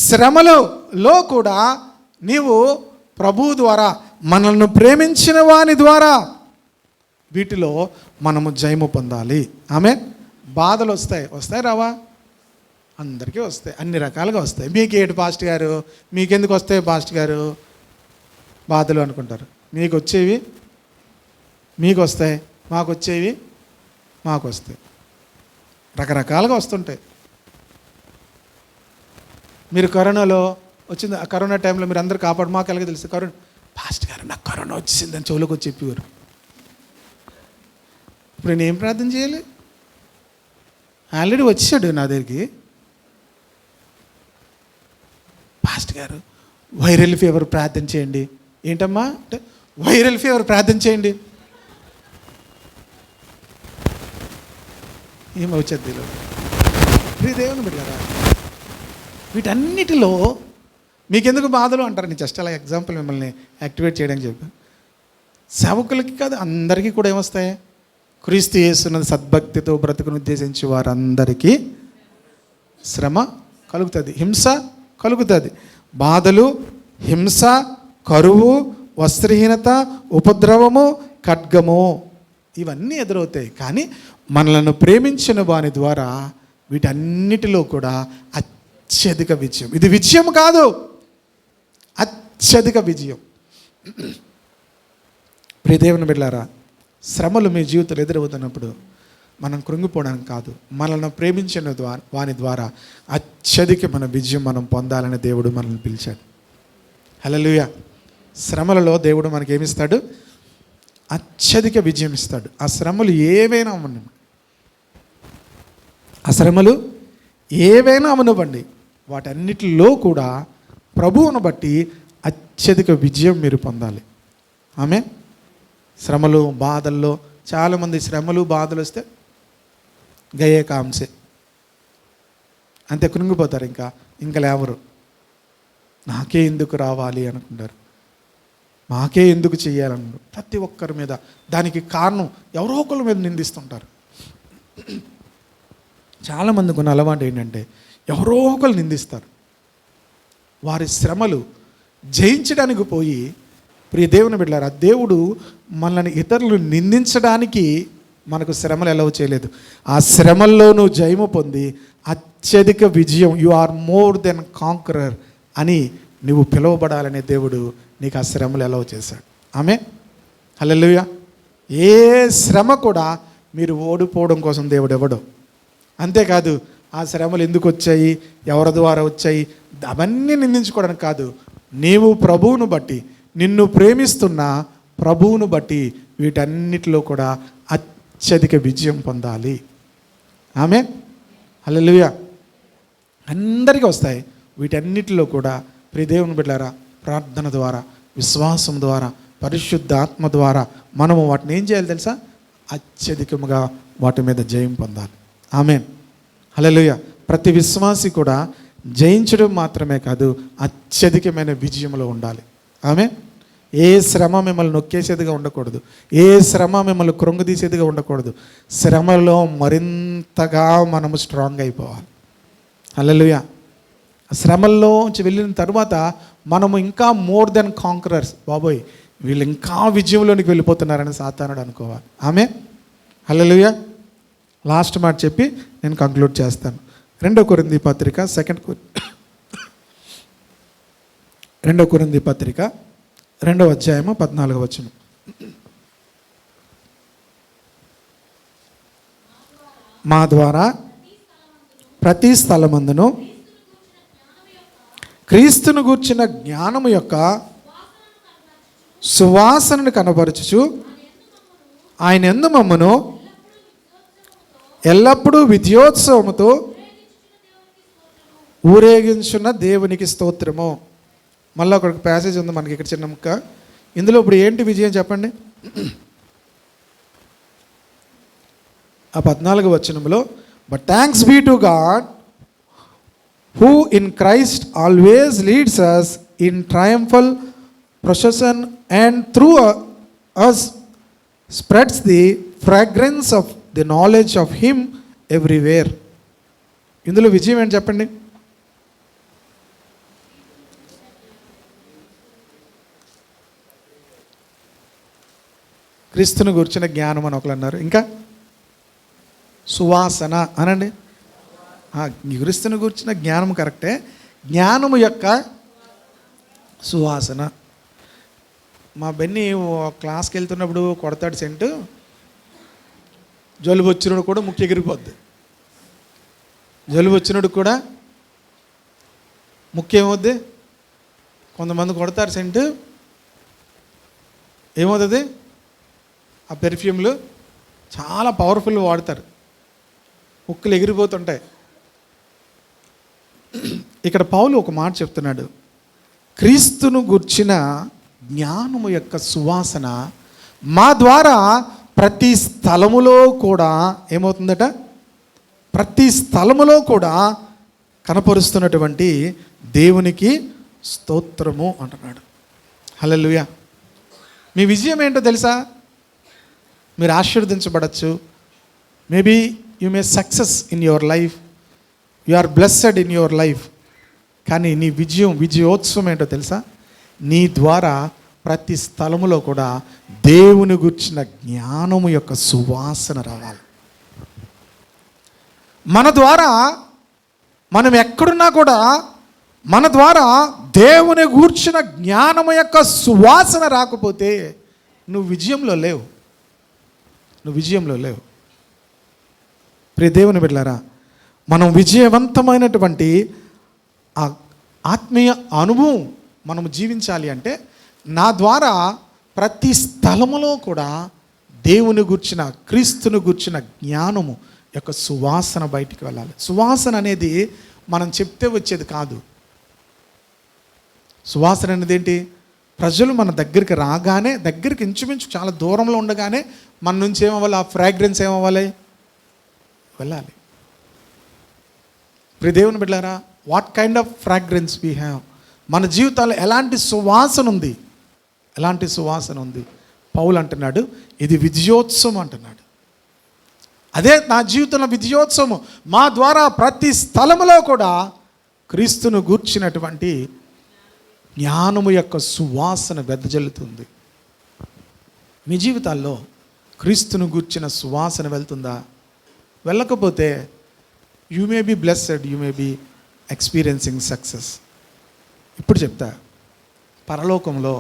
శ్రమలలో కూడా నీవు ప్రభువు ద్వారా, మనల్ని ప్రేమించిన వాని ద్వారా వీటిలో మనము జయము పొందాలి. ఆమె బాధలు వస్తాయి రావా? అందరికీ వస్తాయి, అన్ని రకాలుగా వస్తాయి. మీకేంటి పాస్ట్ గారు, మీకెందుకు వస్తాయి పాస్ట్ గారు బాధలు అనుకుంటారు. మీకు వచ్చేవి మీకు వస్తాయి, మాకు వచ్చేవి మాకు వస్తాయి. రకరకాలుగా వస్తుంటాయి. మీరు కరోనాలో వచ్చింది, ఆ కరోనా టైంలో మీరు అందరూ కాపాడు, మాకు ఎలాగ తెలుసు కరోనా, పాస్ట్ గారు నాకు కరోనా వచ్చిందని చెవులోకి వచ్చి చెప్పేవారు. ఇప్పుడు నేను ఏం ప్రార్థన చేయాలి? ఆల్రెడీ వచ్చాడు నా దగ్గరికి, పాస్ట్ గారు వైరల్ ఫీవర్ ప్రార్థన చేయండి. ఏంటమ్మా అంటే వైరల్ ఫీవర్ ప్రార్థన చేయండి. ఏమవుతుంది దేవుని బిడ్డలారా, వీటన్నిటిలో మీకెందుకు బాధలు అంటారు. నేను జస్ట్ అలా ఎగ్జాంపుల్ మిమ్మల్ని యాక్టివేట్ చేయడానికి చెప్పాను. సేవకులకి కాదు, అందరికీ కూడా ఏమొస్తాయి? క్రీస్తు యేసునందు సద్భక్తితో బ్రతుకును ఉద్దేశించి వారందరికీ శ్రమ కలుగుతుంది, హింస కలుగుతుంది. బాధలు, హింస, కరువు, వస్త్రహీనత, ఉపద్రవము, ఖడ్గము ఇవన్నీ ఎదురవుతాయి. కానీ మనలను ప్రేమించిన వాని ద్వారా వీటన్నిటిలో కూడా అత్యధిక విజయం. ఇది విజయం కాదు, అత్యధిక విజయం. ప్రియ దేవుని బిడ్డలారా, శ్రమలు మీ జీవితంలో ఎదురవుతున్నప్పుడు మనం కృంగిపోవడానికి కాదు, మనల్ని ప్రేమించిన వాని ద్వారా అత్యధిక మన విజయం మనం పొందాలని దేవుడు మనల్ని పిలిచాడు. హల్లెలూయా. శ్రమలలో దేవుడు మనకేమిస్తాడు? అత్యధిక విజయం ఇస్తాడు. ఆ శ్రమలు ఏవైనా అవనివ్వండి, ఆ శ్రమలు ఏవైనా అవనివ్వండి, వాటన్నిటిలో కూడా ప్రభువును బట్టి అత్యధిక విజయం మీరు పొందాలి. ఆమె శ్రమలు, బాధల్లో చాలామంది శ్రమలు, బాధలు వస్తే గయే కాంసే అంతే, కృంగిపోతారు. ఇంకా లేవరు. నాకే ఎందుకు రావాలి అనుకుంటారు, మాకే ఎందుకు చెయ్యాలన్నారు. ప్రతి ఒక్కరి మీద దానికి కారణం ఎవరో ఒకరి మీద నిందిస్తుంటారు. చాలామందికి ఉన్న అలవాటు ఏంటంటే ఎవరో ఒకరు నిందిస్తారు. వారి శ్రమలు జయించడానికి పోయి, ప్రియ దేవుని బిడ్డలారా, దేవుడు మనల్ని ఇతరులు నిందించడానికి మనకు శ్రమలు ఎలవ్ చేయలేదు. ఆ శ్రమల్లోనూ జయము పొంది అత్యధిక విజయం, you are more than conqueror అని నువ్వు పిలువబడాలనే దేవుడు నీకు ఆ శ్రమలు ఎలవ్ చేశాడు. ఆమెన్, హల్లెలూయా. ఏ శ్రమ కూడా మీరు ఓడిపోవడం కోసం దేవుడు ఇవ్వడు. అంతేకాదు ఆ శ్రమలు ఎందుకు వచ్చాయి, ఎవరి ద్వారా వచ్చాయి, అవన్నీ నిందించుకోవడానికి కాదు. నీవు ప్రభువును బట్టి, నిన్ను ప్రేమిస్తున్న ప్రభువును బట్టి వీటన్నిటిలో కూడా అత్యధిక విజయం పొందాలి. ఆమేన్, హల్లెలూయా. అందరికీ వస్తాయి. వీటన్నిటిలో కూడా ప్రియ దేవుని బిడ్డలారా, ప్రార్థన ద్వారా, విశ్వాసం ద్వారా, పరిశుద్ధ ఆత్మ ద్వారా మనము వాటిని ఏం చేయాలి తెలుసా? అత్యధికముగా వాటి మీద జయం పొందాలి. ఆమేన్, హల్లెలూయా. ప్రతి విశ్వాసి కూడా జయించడం మాత్రమే కాదు, అత్యధికమైన విజయంలో ఉండాలి. ఆమేన్. ఏ శ్రమ మిమ్మల్ని నొక్కేసేదిగా ఉండకూడదు. ఏ శ్రమ మిమ్మల్ని కృంగదీసేదిగా ఉండకూడదు. శ్రమలో మరింతగా మనము స్ట్రాంగ్ అయిపోవాలి. హల్లెలూయా. శ్రమల్లోంచి వెళ్ళిన తర్వాత మనము ఇంకా మోర్ దెన్ కాంకరర్స్. బాబోయ్, వీళ్ళు ఇంకా విజయంలోనికి వెళ్ళిపోతున్నారని సాతానుడు అనుకోవాలి. ఆమేన్, హల్లెలూయా. లాస్ట్ మాట చెప్పి నేను కంక్లూడ్ చేస్తాను. 2 కొరింథీ పత్రిక 2 కొరింథీ పత్రిక 2వ అధ్యాయము 14వ వచనం. మా ద్వారా ప్రతి స్థలమందును క్రీస్తును గూర్చిన జ్ఞానము యొక్క సువాసనను కనబరచుచు ఆయన యందు మమ్మను ఎల్లప్పుడూ విద్యోత్సవముతో ఊరేగించున్న దేవునికి స్తోత్రము. మళ్ళీ ఒక ప్యాసేజ్ ఉంది మనకి ఇక్కడ, చిన్న ముక్క. ఇందులో ఇప్పుడు ఏంటి విజయం చెప్పండి? ఆ 14వ వచనంలో, but thanks be to God who in Christ always leads us in triumphal procession and through us spreads the fragrance of the knowledge of him everywhere. ఇందులో విజయం ఏంటి చెప్పండి? క్రీస్తును గురించిన జ్ఞానం అని ఒకరు అన్నారు. ఇంకా సువాసన అనండి. క్రీస్తుని గురించిన జ్ఞానం కరెక్టే. జ్ఞానము యొక్క సువాసన. మా బెన్ని క్లాస్కి వెళ్తున్నప్పుడు కొడతాడు సెంటు, జలుబు వచ్చినప్పుడు కూడా ముక్కు ఎగిరిపోద్ది. జలుబు వచ్చినప్పుడు కూడా ముక్కు ఏమవుద్ది? కొంతమంది కొడతారు సెంటు, ఏమవుతుంది? ఆ పెర్ఫ్యూమ్లు చాలా పవర్ఫుల్ వాడతారు, ముక్కులు ఎగిరిపోతుంటాయి. ఇక్కడ పౌలు ఒక మాట చెప్తున్నాడు, క్రీస్తును గూర్చిన జ్ఞానము యొక్క సువాసన మా ద్వారా ప్రతి స్థలములో కూడా ఏమవుతుందట? ప్రతి స్థలములో కూడా కనపరుస్తున్నటువంటి దేవునికి స్తోత్రము అంటున్నాడు. హల్లెలూయా. మీ విజయం ఏంటో తెలుసా? మీరు ఆశీర్వదించబడచ్చు. Maybe you may success in your life, you are blessed in your life. కానీ నీ విజయోత్సవం ఏంటో తెలుసా? నీ ద్వారా ప్రతి స్థలములో కూడా దేవుని గుర్చిన జ్ఞానము యొక్క సువాసన రావాలి. మన ద్వారా మనం ఎక్కడున్నా కూడా మన ద్వారా దేవుని గూర్చిన జ్ఞానము యొక్క సువాసన రాకపోతే నువ్వు విజయంలో లేవు. ప్రియ దేవుని బిడ్డలారా, మనం విజయవంతమైనటువంటి ఆ ఆత్మీయ అనుభవం మనం జీవించాలి అంటే నా ద్వారా ప్రతి స్థలములో కూడా దేవుని గుర్చిన, క్రీస్తుని గుర్చిన జ్ఞానము యొక్క సువాసన బయటికి వెళ్ళాలి. సువాసన అనేది మనం చెప్తే వచ్చేది కాదు. సువాసన అనేది ఏంటి? ప్రజలు మన దగ్గరికి రాగానే, దగ్గరికి ఇంచుమించు చాలా దూరంలో ఉండగానే మన నుంచి ఏమవ్వాలి? ఆ ఫ్రాగ్రెన్స్ ఏమవ్వాలి? వెళ్ళాలి. ప్రియ దేవుని బిడ్డలారా, what kind of fragrance we have? మన జీవితాల్లో ఎలాంటి సువాసన ఉంది? పౌలు అంటున్నాడు, ఇది విజయోత్సవం అంటున్నాడు. అదే నా జీవితంలో విజయోత్సవం. మా ద్వారా ప్రతి స్థలములో కూడా క్రీస్తును గూర్చినటువంటి జ్ఞానము యొక్క సువాసన వెదజల్లుతుంది. మీ జీవితాల్లో క్రీస్తును గూర్చిన సువాసన వెళ్తుందా? వెళ్ళకపోతే you may be blessed, you may be experiencing success. ఇప్పుడు చెప్తా, పరలోకంలో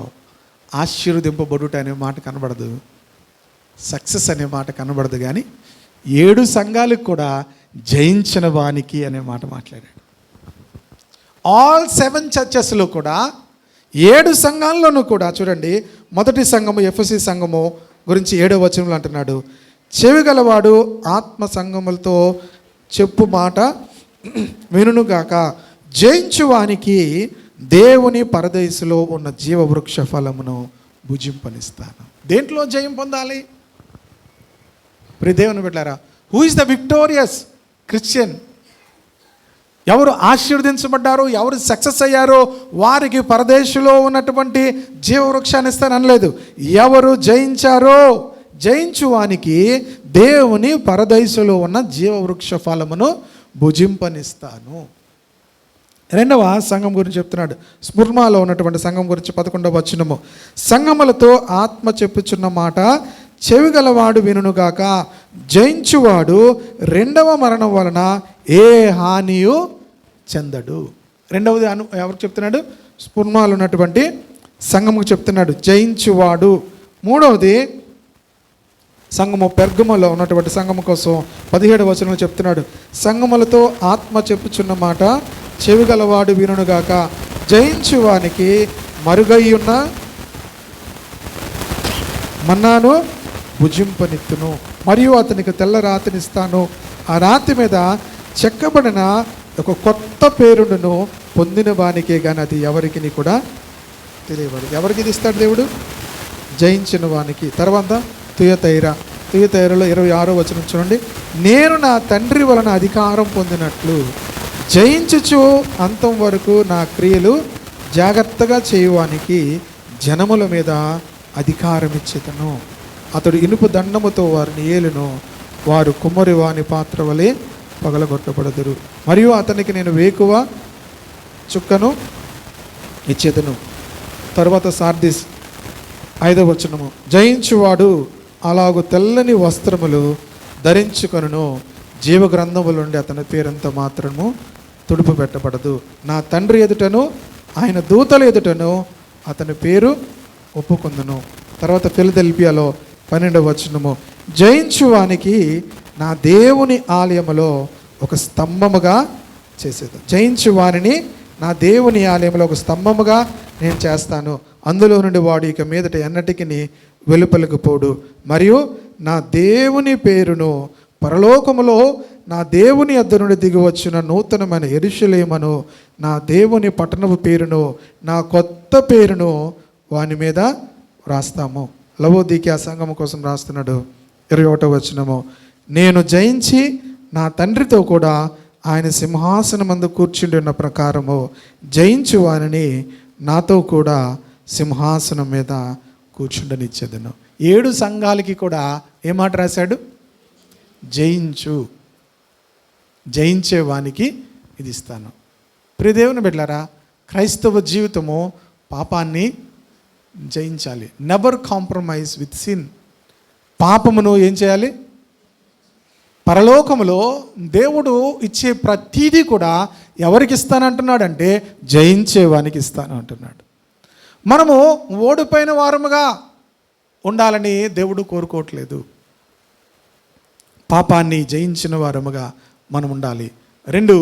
ఆశీర్వదింపబడుట అనే మాట కనబడదు, సక్సెస్ అనే మాట కనబడదు, కానీ 7 సంఘాలకు కూడా జయించిన వానికి అనే మాట మాట్లాడాడు. ఆల్ 7 చర్చెస్లో కూడా 7 సంఘాల్లోనూ కూడా చూడండి, మొదటి సంఘము ఎఫెసీ సంఘము గురించి 7వ వచనంలో అంటున్నాడు, చెవిగలవాడు ఆత్మ సంఘములతో చెప్పు మాట వినుగాక, జయించువానికి దేవుని పరదేశులో ఉన్న జీవవృక్ష ఫలమును భుజింపనిస్తాను. దేంట్లో జయం పొందాలి? ప్రియ దేవుని బిడ్డలారా, who is the victorious Christian? ఎవరు ఆశీర్వదించబడ్డారో, ఎవరు సక్సెస్ అయ్యారో వారికి పరదేశంలో ఉన్నటువంటి జీవవృక్షాన్ని ఇస్తాననలేదు. ఎవరు జయించారో, జయించువానికి దేవుని పరదేశంలో ఉన్న జీవవృక్ష ఫలమును భుజింపనిస్తాను. 2వ సంఘం గురించి చెప్తున్నాడు. స్ముర్మాలో ఉన్నటువంటి సంఘం గురించి 11వ వచనము, సంఘములతో ఆత్మ చెప్పుచున్న మాట చెవిగలవాడు వినుగాక, జయించువాడు 2వ మరణం వలన ఏ హానియు చెందడు. 2వది ఎవరికి చెప్తున్నాడు? స్పుర్మాలో ఉన్నటువంటి సంఘముకు చెప్తున్నాడు, జయించువాడు. 3వది సంఘము పెర్గములో ఉన్నటువంటి సంఘము కోసం 17వ వచనంలో చెప్తున్నాడు, సంఘములతో ఆత్మ చెప్పుచున్న మాట చెవిగలవాడు వినుగాక, జయించువానికి మరుగయ్యున్న మన్నాను భుజింపనిత్తును, మరియు అతనికి తెల్ల రాతినిస్తాను, ఆ రాతి మీద చెక్కబడిన ఒక కొత్త పేరును పొందిన వానికే కానీ అది ఎవరికి కూడా తెలియదు. ఎవరికి ఇది ఇస్తాడు దేవుడు? జయించిన వానికి. తర్వాత తుయతైరలో 26వ వచనం చూడండి, నేను నా తండ్రి వలన అధికారం పొందినట్లు జయించుచు అంతం వరకు నా క్రియలు జాగ్రత్తగా చేయువానికి జనముల మీద అధికారం ఇచ్చేతను. అతడు ఇనుప దండముతో వారిని ఏలును, వారు కుమ్మరి వాని పాత్ర వలె పగలగొట్టబడదురు, మరియు అతనికి నేను వేకువ చుక్కను ఇచ్చేదను. తర్వాత సార్దిస్ 5వ వచనము, జయించువాడు అలాగు తెల్లని వస్త్రములు ధరించుకొనును, జీవగ్రంథముల నుండి అతని పేరంత మాత్రము తుడుపు పెట్టబడదు, నా తండ్రి ఎదుటను ఆయన దూతల ఎదుటను అతని పేరు ఒప్పుకుందును. తర్వాత ఫిలదెల్ఫియాలో 12వ వచనము, జయించువానికి నా దేవుని ఆలయములో ఒక స్తంభముగా చేసేది. జయించు వారిని నా దేవుని ఆలయంలో ఒక స్తంభముగా నేను చేస్తాను, అందులో నుండి వాడు ఇక మీదట ఎన్నటికి వెలుపలకు పోడు, మరియు నా దేవుని పేరును పరలోకములో నా దేవుని యొద్ద నుండి దిగి వచ్చిన నూతనమైన యెరూషలేమును, నా దేవుని పట్టణపు పేరును, నా కొత్త పేరును వాని మీద రాస్తాము. లవోదికీయ సంఘం కోసం రాస్తున్నాడు 21వ వచనము, నేను జయించి నా తండ్రితో కూడా ఆయన సింహాసనమందు కూర్చుండి ఉన్న ప్రకారము జయించు వారిని నాతో కూడా సింహాసనం మీద కూర్చుండనిచ్చేదను. 7 సంఘాలకి కూడా ఏమాట రాశాడు? జయించు, జయించే వానికి ఇది ఇస్తాను. ప్రియ దేవుని బిడ్డలారా, క్రైస్తవ జీవితము పాపాన్ని జయించాలి. Never compromise with sin. పాపమును ఏం చేయాలి? పరలోకములో దేవుడు ఇచ్చే ప్రతీదీ కూడా ఎవరికి ఇస్తానంటున్నాడంటే జయించేవానికి ఇస్తాను అంటున్నాడు. మనము ఓడిపోయిన వారముగా ఉండాలని దేవుడు కోరుకోవట్లేదు. పాపాన్ని జయించిన వారముగా మనం ఉండాలి. 2,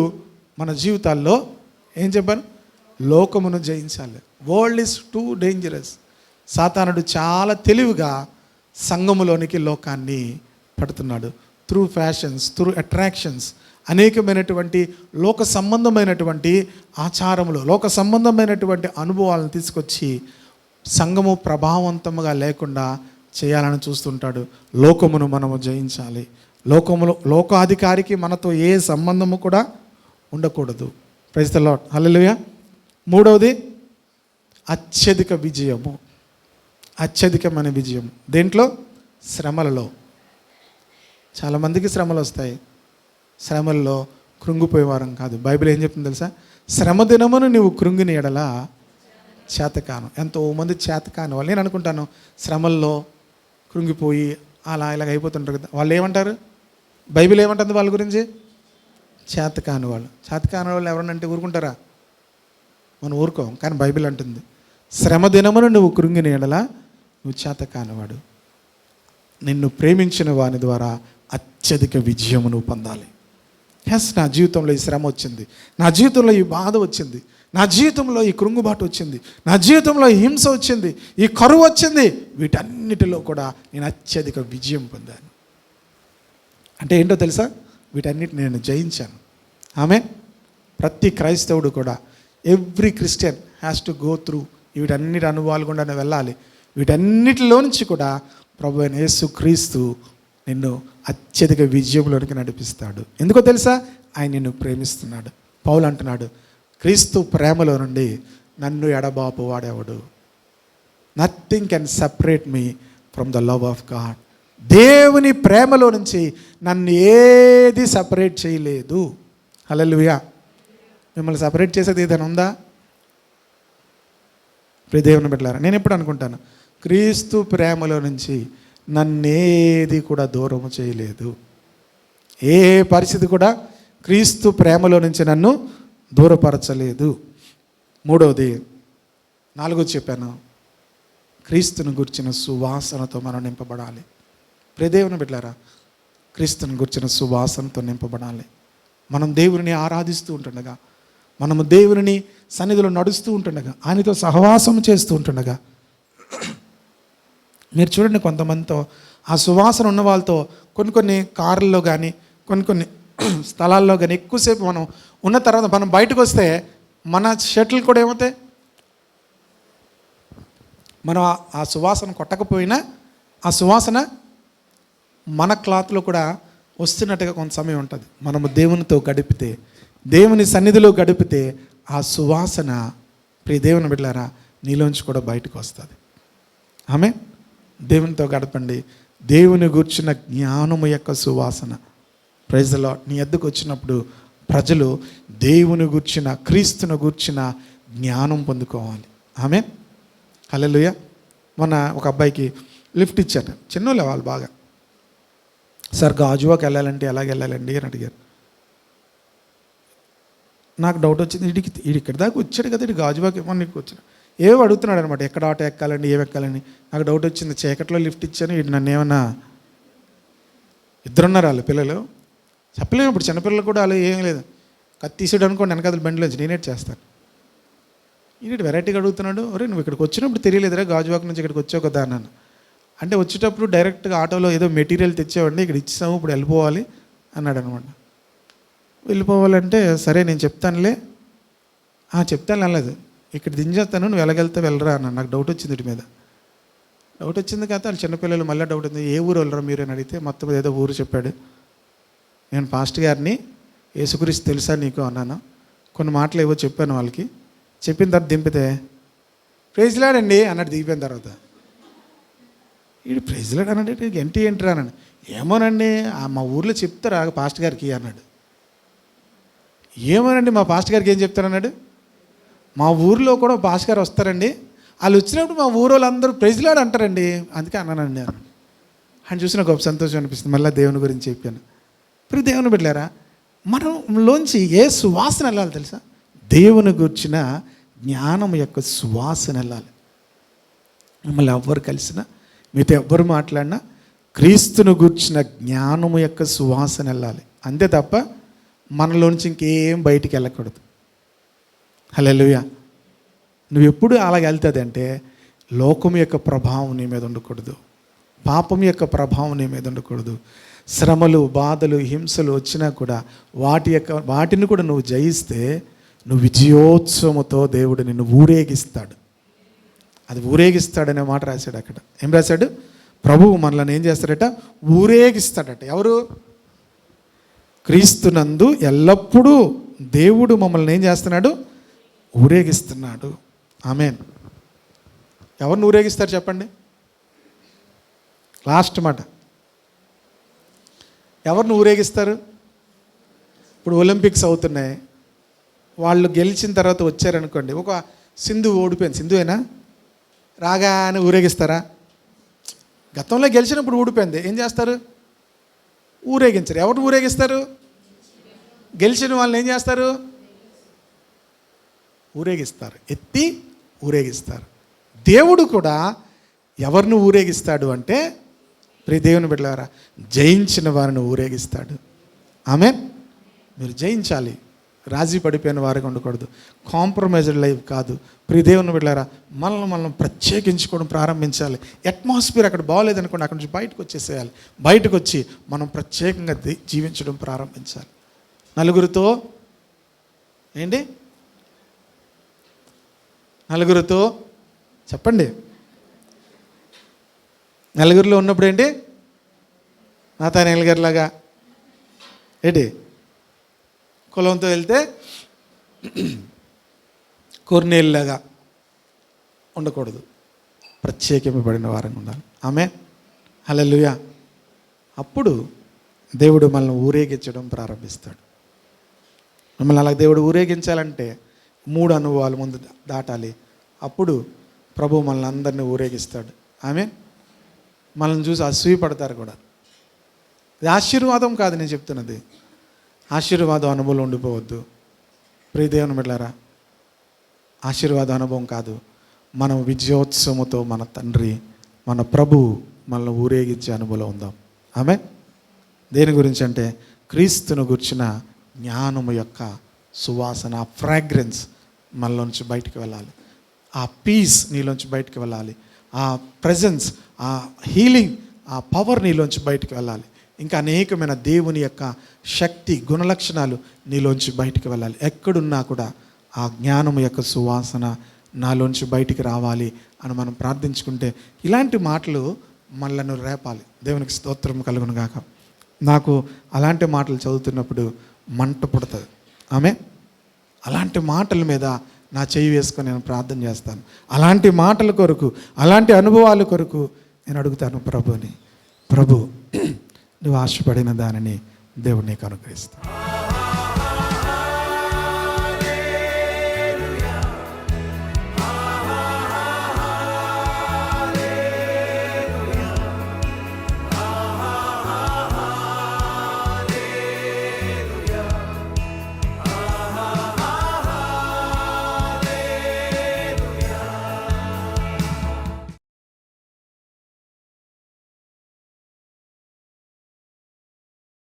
మన జీవితాల్లో ఏం చెప్పాను? లోకమును జయించాలి. World is too dangerous. సాతానుడు చాలా తెలివిగా సంఘములోనికి లోకాన్ని పడుతున్నాడు. త్రూ ఫ్యాషన్స్, త్రూ అట్రాక్షన్స్, అనేకమైనటువంటి లోక సంబంధమైనటువంటి ఆచారములు, లోక సంబంధమైనటువంటి అనుభవాలను తీసుకొచ్చి సంఘము ప్రభావవంతంగా లేకుండా చేయాలని చూస్తుంటాడు. లోకమును మనము జయించాలి. లోకాధికారికి మనతో ఏ సంబంధము కూడా ఉండకూడదు. ప్రైజ్ ది లార్డ్, హల్లెలూయా. 3వది అత్యధిక విజయము. అత్యధికమైన విజయం దేంట్లో? శ్రమలలో. చాలామందికి శ్రమలు వస్తాయి. శ్రమల్లో కృంగిపోయేవారం కాదు. బైబిల్ ఏం చెప్తుంది తెలుసా? శ్రమ దినమును నువ్వు కృంగిని ఎడల చేతకాను. ఎంతోమంది చేతకాని వాళ్ళు, నేను అనుకుంటాను శ్రమల్లో కృంగిపోయి అలా ఇలాగ అయిపోతుంటారు కదా, వాళ్ళు ఏమంటారు? బైబిల్ ఏమంటుంది వాళ్ళ గురించి? చేతకాని వాళ్ళు. చేతకాని వాళ్ళు ఎవరనంటే ఊరుకుంటారా? మనం ఊరుకోం. కానీ బైబిల్ అంటుంది శ్రమ దినమును నువ్వు కృంగిని ఎడల నువ్వు చేతకానివాడు. నిన్ను ప్రేమించిన వాని ద్వారా అత్యధిక విజయము నువ్వు పొందాలి. ఎస్, నా జీవితంలో ఈ శ్రమ వచ్చింది, నా జీవితంలో ఈ బాధ వచ్చింది, నా జీవితంలో ఈ కృంగుబాటు వచ్చింది, నా జీవితంలో ఈ హింస వచ్చింది, ఈ కరువు వచ్చింది, వీటన్నిటిలో కూడా నేను అత్యధిక విజయం పొందాను. అంటే ఏంటో తెలుసా? వీటన్నిటిని నేను జయించాను. ఆమె ప్రతి క్రైస్తవుడు కూడా, every Christian has to go through వీటన్నిటి అనుభవాలు గుండా వెళ్ళాలి. వీటన్నిటిలో నుంచి కూడా ప్రభు అయిన యేసుక్రీస్తు నిన్ను అత్యధిక విజయంలోనికి నడిపిస్తాడు. ఎందుకో తెలుసా? ఆయన నిన్ను ప్రేమిస్తున్నాడు. పౌలు అంటున్నాడు, క్రీస్తు ప్రేమలో నుండి నన్ను ఎడబాపు వాడేవాడు. Nothing can separate me from the love of God. దేవుని ప్రేమలో నుంచి నన్ను ఏది సపరేట్ చేయలేదు. హల్లెలూయా. మిమ్మల్ని సపరేట్ చేసేది ఏదైనా ఉందా? ప్రియ దేవుని బిడ్డలారా, నేను ఎప్పుడు అనుకుంటాను, క్రీస్తు ప్రేమలో నుంచి నన్నేది కూడా దూరం చేయలేదు. ఏ పరిస్థితి కూడా క్రీస్తు ప్రేమలో నుంచి నన్ను దూరపరచలేదు. మూడవది, 4 చెప్పాను, క్రీస్తుని గుర్చిన సువాసనతో మనం నింపబడాలి. ప్రియ దేవుని బిడ్డలారా, క్రీస్తుని గుర్చిన సువాసనతో నింపబడాలి. మనం దేవుని ఆరాధిస్తూ ఉంటుండగా, మనము దేవుని సన్నిధిలో నడుస్తూ ఉంటుండగా, ఆయనతో సహవాసం చేస్తూ ఉంటుండగా, మీరు చూడండి కొంతమందితో ఆ సువాసన ఉన్న వాళ్ళతో కొన్ని కార్లలో కానీ కొన్ని స్థలాల్లో కానీ ఎక్కువసేపు మనం ఉన్న తర్వాత మనం బయటకు వస్తే మన షర్ట్లు కూడా ఏమవుతాయి? మనం ఆ సువాసన కొట్టకపోయినా ఆ సువాసన మన క్లాత్లో కూడా వస్తున్నట్టుగా కొంత సమయం ఉంటుంది. మనము దేవునితో గడిపితే, దేవుని సన్నిధిలో గడిపితే ఆ సువాసన, ప్రియ దేవుని బిడ్డలారా, నీలోంచి కూడా బయటకు వస్తుంది. ఆమె దేవునితో గడపండి. దేవుని గూర్చిన జ్ఞానము యొక్క సువాసన, ప్రైజ్ ది లార్డ్, నీ ఎద్దుకు వచ్చినప్పుడు ప్రజలు దేవుని గూర్చిన, క్రీస్తును గూర్చిన జ్ఞానం పొందుకోవాలి. ఆమె హల్లెలూయా. మొన్న ఒక అబ్బాయికి లిఫ్ట్ ఇచ్చాను, చిన్నోళ్ళే వాళ్ళు బాగా. సార్ గాజువాకి వెళ్ళాలంటే ఎలాగ వెళ్ళాలండి అని అడిగారు. నాకు డౌట్ వచ్చింది, వీడి ఇక్కడి దాకా వచ్చాడు కదా, ఇటు గాజువాకి ఏమో నీకు వచ్చిన ఏవో అడుగుతున్నాడు అనమాట, ఎక్కడ ఆటో ఎక్కాలండి, ఏమి ఎక్కాలని. నాకు డౌట్ వచ్చింది, చీకట్లో లిఫ్ట్ ఇచ్చాను, వీడు నన్ను ఏమన్నా, ఇద్దరున్నారు వాళ్ళు పిల్లలు, చెప్పలేము ఇప్పుడు చిన్నపిల్లలు కూడా అలా ఏం లేదు, కత్తి తీసాడు అనుకోండి వెనకాల బండిలోంచి నేనేట్ చేస్తాను. ఈయన వెరైటీగా అడుగుతున్నాడు, ఒరే నువ్వు ఇక్కడికి వచ్చినప్పుడు తెలియలేదురా గాజువాక నుంచి ఇక్కడికి వచ్చావు కదా అన్నాను. అంటే వచ్చేటప్పుడు డైరెక్ట్గా ఆటోలో ఏదో మెటీరియల్ తెచ్చావండి, ఇక్కడ ఇచ్చాము, ఇప్పుడు వెళ్ళిపోవాలి అన్నాడు అనమాట. వెళ్ళిపోవాలంటే సరే నేను చెప్తానులే, చెప్తాను అనలేదు, ఇక్కడ దించేస్తాను, నువ్వు వెళ్ళగలితే వెళ్ళరా అన్నాను. నాకు డౌట్ వచ్చింది, వీటి మీద డౌట్ వచ్చింది కదా. వాళ్ళు చిన్నపిల్లలు మళ్ళీ డౌట్ ఉంది, ఏ ఊరు వెళ్ళరా మీరు అని అడిగితే మొత్తం ఏదో ఊరు చెప్పాడు. నేను పాస్టర్ గారిని, యేసుక్రీస్తు తెలుసా నీకు అన్నాను. కొన్ని మాటలు ఏవో చెప్పాను వాళ్ళకి. చెప్పిన తర్వాత దింపితే ప్రైజ్ లార్డ్ అండి అన్నాడు. దిగిపోయిన తర్వాత వీడు ప్రైజ్ లార్డ్ అన్నాడు, ఏంట్రా అన్నాడు. ఏమోనండి మా ఊర్లో చెప్తారా పాస్టర్ గారికి అన్నాడు. ఏమోనండి మా పాస్టర్ గారికి ఏం చెప్తారన్నాడు. మా ఊర్లో కూడా పాస్టర్ గారు వస్తారండి, వాళ్ళు వచ్చినప్పుడు మా ఊరు వాళ్ళందరూ ప్రైజ్ లార్డ్ అంటారండి, అందుకే అన్నానండి అన్నాడు. ఆయన చూసిన గొప్ప సంతోషం అనిపిస్తుంది. మళ్ళీ దేవుని గురించి చెప్పాను. ఇప్పుడు దేవుని బిడ్డలారా, మనలోంచి ఏ సువాసన వెళ్ళాలి తెలుసా? దేవుని గూర్చిన జ్ఞానం యొక్క సువాసన వెళ్ళాలి. మిమ్మల్ని ఎవ్వరు కలిసినా, మీతో ఎవ్వరు మాట్లాడినా క్రీస్తును గూర్చిన జ్ఞానము యొక్క సువాసన వెళ్ళాలి. అంతే తప్ప మనలోంచి ఇంకేం బయటికి వెళ్ళకూడదు. హల్లెలూయా. నువ్వు ఎప్పుడు అలాగ వెళ్తుంది అంటే లోకం యొక్క ప్రభావం నీ మీద ఉండకూడదు, పాపం యొక్క ప్రభావం నీ మీద ఉండకూడదు. శ్రమలు, బాధలు, హింసలు వచ్చినా కూడా వాటిని కూడా నువ్వు జయిస్తే నువ్వు విజయోత్సవముతో దేవుడు నిన్ను ఊరేగిస్తాడు. అది ఊరేగిస్తాడనే మాట రాశాడు అక్కడ. ఏం రాశాడు? ప్రభువు మనల్ని ఏం చేస్తాడట? ఊరేగిస్తాడట. ఎవరు? క్రీస్తునందు ఎల్లప్పుడూ దేవుడు మమ్మల్ని ఏం చేస్తున్నాడు? ఊరేగిస్తున్నాడు. ఆమేన్. ఎవరిని ఊరేగిస్తారు చెప్పండి? లాస్ట్ మాట. ఎవరిని ఊరేగిస్తారు? ఇప్పుడు ఒలింపిక్స్ అవుతున్నాయి, వాళ్ళు గెలిచిన తర్వాత వచ్చారనుకోండి, ఒక సింధు ఓడిపోయింది, సింధు అయినా రాగానే ఊరేగిస్తారా? గతంలో గెలిచినప్పుడు ఊడిపోయింది, ఏం చేస్తారు? ఊరేగించరు. ఎవరు ఊరేగిస్తారు? గెలిచిన వాళ్ళని ఏం చేస్తారు? ఊరేగిస్తారు, ఎత్తి ఊరేగిస్తారు. దేవుడు కూడా ఎవరిని ఊరేగిస్తాడు అంటే, ప్రియ దేవుని బిడ్డలారా, జయించిన వారిని ఊరేగిస్తాడు. ఆమేన్. మీరు జయించాలి, రాజీ పడిపోయిన వారిగా ఉండకూడదు, కాంప్రమైజ్డ్ లైఫ్ కాదు. ప్రియ దేవుని బిడ్డలారా, మనం ప్రత్యేకించుకోవడం ప్రారంభించాలి. అట్మాస్ఫియర్ అక్కడ బాగోలేదనుకోండి, అక్కడి నుంచి బయటకు వచ్చేసేయాలి. బయటకు వచ్చి మనం ప్రత్యేకంగా జీవించడం ప్రారంభించాలి. నలుగురితో ఏంటి? నలుగురితో చెప్పండి. నలుగురిలో ఉన్నప్పుడు ఏంటి? నాతానేల్ గారిలాగా ఏంటి? కులంతో వెళ్తే కొర్నేలులాగా ఉండకూడదు, ప్రత్యేకింపబడిన వారంగా ఉండాలి. ఆమేన్. హల్లెలూయా. అప్పుడు దేవుడు మనల్ని ఊరేగించడం ప్రారంభిస్తాడు. మిమ్మల్ని అలా దేవుడు ఊరేగించాలంటే 3 అనుభవాలు ముందు దాటాలి. అప్పుడు ప్రభు మనల్ని అందరినీ ఊరేగిస్తాడు. ఆమేన్. మనల్ని చూసి అసూయపడతారు కూడా. ఇది ఆశీర్వాదం కాదు నేను చెప్తున్నది, ఆశీర్వాదం అనుభవం ఉండిపోవద్దు. ప్రియ దేవుని బిడ్డలారా, ఆశీర్వాద అనుభవం కాదు, మనం విజయోత్సవంతో మన తండ్రి, మన ప్రభు మనల్ని ఊరేగించే అనుభవం ఉందాం. ఆమేన్. దేని గురించి అంటే, క్రీస్తును గుర్చిన జ్ఞానము యొక్క సువాసన, ఆ ఫ్రాగ్రెన్స్ మనలోంచి బయటికి వెళ్ళాలి. ఆ పీస్ నీలోంచి బయటికి వెళ్ళాలి. ఆ ప్రెజెన్స్, ఆ హీలింగ్, ఆ పవర్ నీలోంచి బయటికి వెళ్ళాలి. ఇంకా అనేకమైన దేవుని యొక్క శక్తి, గుణలక్షణాలు నీలోంచి బయటికి వెళ్ళాలి. ఎక్కడున్నా కూడా ఆ జ్ఞానము యొక్క సువాసన నాలోంచి బయటికి రావాలి అని మనం ప్రార్థించుకుంటే, ఇలాంటి మాటలు మనలను రేపాలి. దేవునికి స్తోత్రం కలుగును గాక. నాకు అలాంటి మాటలు చదువుతున్నప్పుడు మంట పుడుతుంది. ఆమె అలాంటి మాటల మీద నా చెయ్యి వేసుకొని నేను ప్రార్థన చేస్తాను. అలాంటి మాటల కొరకు, అలాంటి అనుభవాల కొరకు నేను అడుగుతాను ప్రభుని, ప్రభు నువ్వు ఆశపడిన దానిని దేవుడు నీకు అనుగ్రహిస్తాడు.